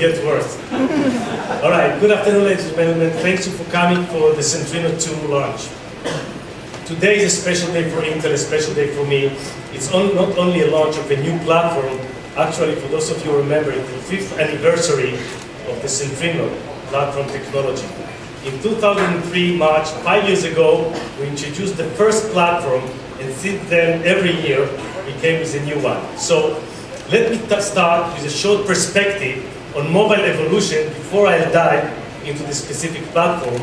get worse. All right, good afternoon, ladies and gentlemen. Thank you for coming for the Centrino 2 launch. Today is a special day for Intel, a special day for me. It's not only a launch of a new platform, actually, for those of you who remember, it's the 5th anniversary of the Centrino platform technology. In 2003, March, 5 years ago, we introduced the first platform, and since then, every year, we came with a new one. So, let me start with a short perspective on mobile evolution before I dive into the specific platform.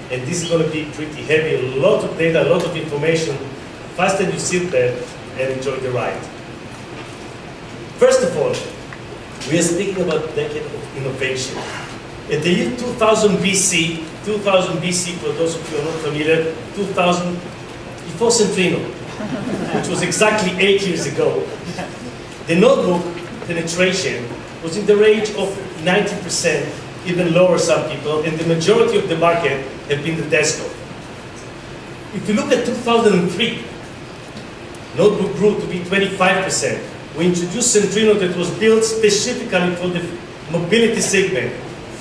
And this is going to be pretty heavy, a lot of data, a lot of information. Fasten your seatbelt and enjoy the ride. First of all, we are speaking about a decade of innovation. In the year 2000 BC, for those of you who are not familiar, 2000, before Centrino, which was exactly 8 years ago, the notebook penetration was in the range of 90%, even lower some people, and the majority of the market have been the desktop. If you look at 2003, notebook grew to be 25%. We introduced Centrino that was built specifically for the mobility segment,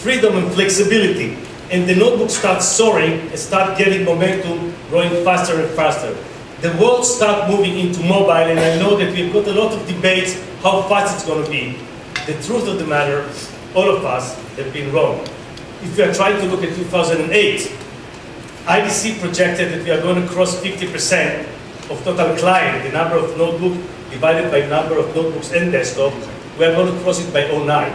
freedom and flexibility, and the notebook starts soaring and start getting momentum, growing faster and faster. The world start moving into mobile, and I know that we've got a lot of debates how fast it's going to be. The truth of the matter, all of us have been wrong. If we are trying to look at 2008, IDC projected that we are going to cross 50% of total client, the number of notebooks divided by number of notebooks and desktop. We are going to cross it by 2009.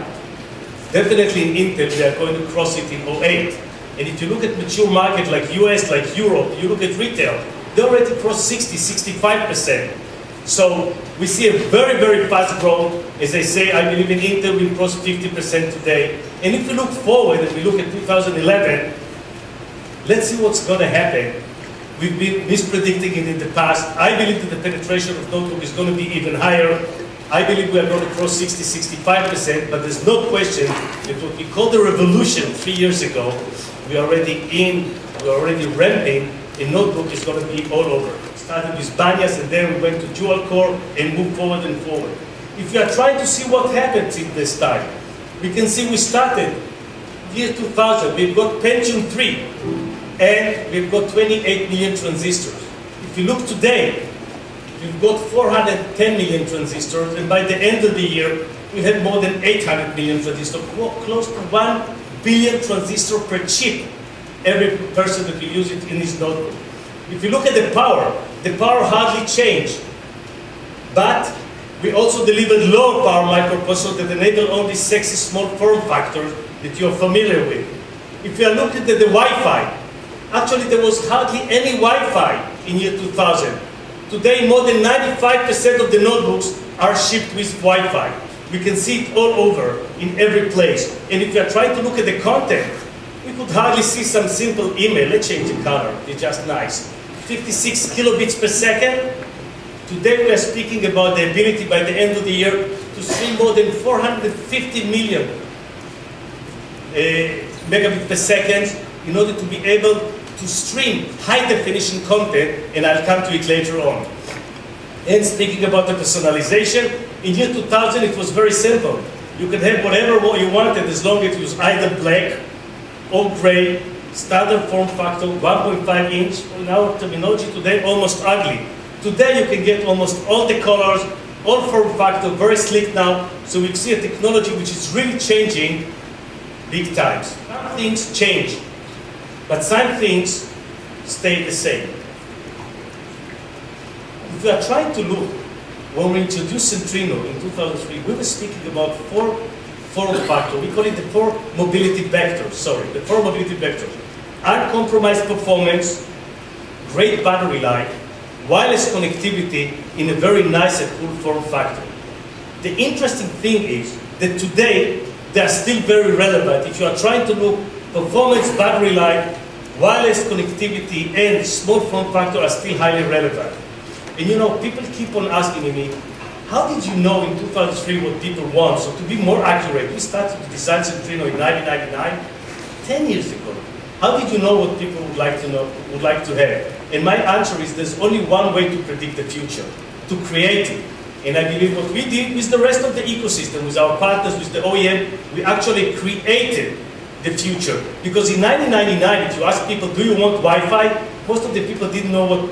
Definitely in Intel, we are going to cross it in 2008. And if you look at mature markets like US, like Europe, you look at retail, they already crossed 60, 65%. So we see a very, very fast growth. As I say, I believe in Intel will cross 50% today. And if we look forward and we look at 2011, let's see what's going to happen. We've been mispredicting it in the past. I believe that the penetration of notebook is going to be even higher. I believe we are going to cross 60, 65%, but there's no question that what we called the revolution 3 years ago, we're already ramping, and notebook is going to be all over. Started with Banyas, and then we went to dual core and moved forward and forward. If you are trying to see what happened in this time, we can see we started year 2000. We've got Pentium 3, and we've got 28 million transistors. If you look today, we've got 410 million transistors, and by the end of the year, we had more than 800 million transistors, close to 1 billion transistor per chip. Every person that will use it in his notebook. If you look at the power hardly changed. But we also delivered lower power microprocessors that enable all these sexy small form factors that you're familiar with. If you are looking at the Wi-Fi, actually there was hardly any Wi-Fi in year 2000. Today, more than 95% of the notebooks are shipped with Wi-Fi. We can see it all over in every place. And if you are trying to look at the content, we could hardly see some simple email. Let's change the color, it's just nice. 56 kilobits per second. Today we are speaking about the ability by the end of the year to stream more than 450 million megabits per second in order to be able to stream high definition content, and I'll come to it later on. And speaking about the personalization, in year 2000 it was very simple. You could have whatever you wanted as long as it was either black or gray, standard form factor, 1.5 inch, in our terminology today, almost ugly. Today you can get almost all the colors, all form factor, very slick now, so we see a technology which is really changing big times. Some things change, but some things stay the same. If we are trying to look, when we introduced Centrino in 2003, we were speaking about 4 form factor. We call it the 4 mobility vectors, the 4 mobility vectors. Uncompromised performance, great battery life, wireless connectivity in a very nice and cool form factor. The interesting thing is that today, they are still very relevant. If you are trying to look, performance, battery life, wireless connectivity, and small form factor are still highly relevant. And you know, people keep on asking me, how did you know in 2003 what people want? So to be more accurate, we started to design Centrino in 1999, 10 years ago. How did you know what people would like to know, would like to have? And my answer is there's only one way to predict the future, to create it. And I believe what we did with the rest of the ecosystem, with our partners, with the OEM, we actually created the future. Because in 1999, if you ask people, do you want Wi-Fi? Most of the people didn't know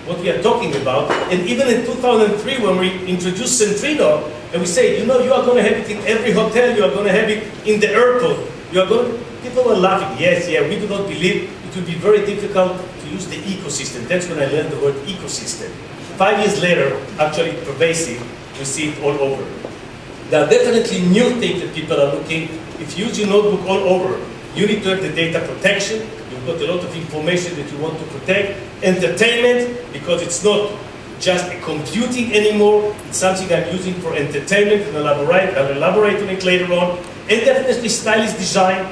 what we are talking about. And even in 2003, when we introduced Centrino, and we say, you know, you are going to have it in every hotel, you are going to have it in the airport. People were laughing. Yes, yeah, we do not believe it would be very difficult to use the ecosystem. That's when I learned the word ecosystem. 5 years later, actually pervasive, we see it all over. There are definitely new things that people are looking. If you use your notebook all over, you need to have the data protection. You've got a lot of information that you want to protect. Entertainment, because it's not just a computing anymore. It's something I'm using for entertainment, and I'll elaborate on it later on. And definitely stylish design.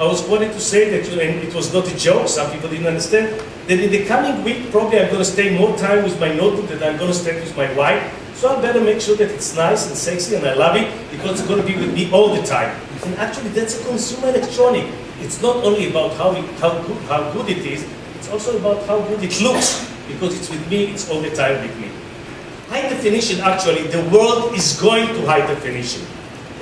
I was wanting to say that, and it was not a joke, some people didn't understand, that in the coming week, probably I'm going to stay more time with my notebook than I'm going to spend with my wife. So I better make sure that it's nice and sexy and I love it, because it's going to be with me all the time. And actually, that's a consumer electronic. It's not only about how good it is, it's also about how good it looks, because it's with me, it's all the time with me. High definition, actually, the world is going to high definition.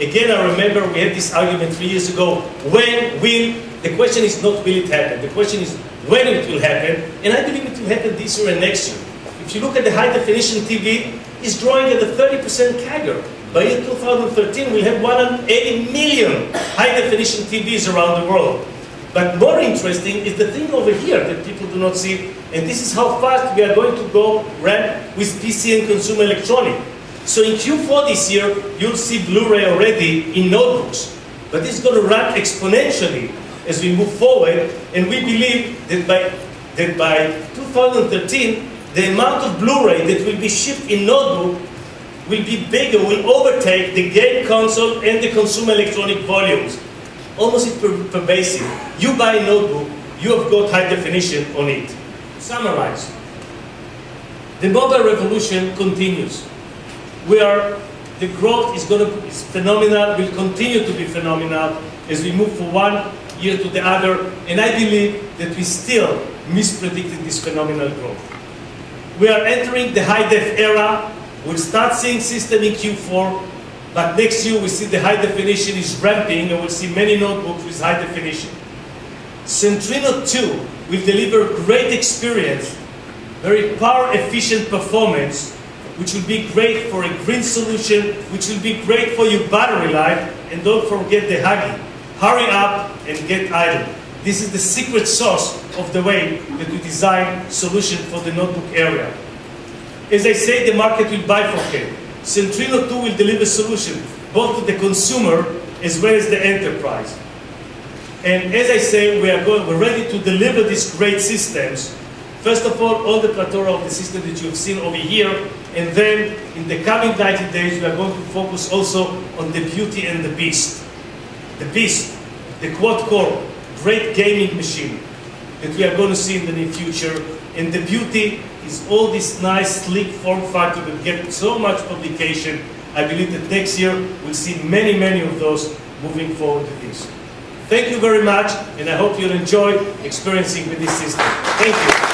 Again, I remember we had this argument 3 years ago. When will? The question is not will it happen. The question is when it will happen. And I believe it will happen this year and next year. If you look at the high definition TV, it's growing at a 30% CAGR. By year 2013, we'll have 180 million high definition TVs around the world. But more interesting is the thing over here that people do not see. And this is how fast we are going to go ramp with PC and consumer electronic. So in Q4 this year, you'll see Blu-ray already in notebooks. But this is going to ramp exponentially as we move forward. And we believe that by 2013, the amount of Blu-ray that will be shipped in notebook will be bigger, will overtake the game console and the consumer electronic volumes. Almost pervasive. You buy a notebook, you have got high definition on it. Summarize. The mobile revolution continues. The growth is phenomenal, will continue to be phenomenal as we move from one year to the other, and I believe that we still mispredicted this phenomenal growth. We are entering the high-def era. We'll start seeing system in Q4, but next year we see the high definition is ramping, and we'll see many notebooks with high definition. Centrino 2 will deliver great experience, very power-efficient performance, which will be great for a green solution, which will be great for your battery life, and don't forget the Huggy. Hurry up and get idle. This is the secret sauce of the way that we design solution for the notebook area. As I say, the market will bifurcate. Centrino 2 will deliver solution both to the consumer as well as the enterprise. And as I say, we're ready to deliver these great systems. First of all the plethora of the system that you've seen over here, and then in the coming 90 days, we are going to focus also on the beauty and the beast. The beast, the quad-core, great gaming machine that we are going to see in the near future. And the beauty is all this nice, sleek form factor that get so much publication. I believe that next year we'll see many, many of those moving forward to this. Thank you very much, and I hope you'll enjoy experiencing with this system. Thank you.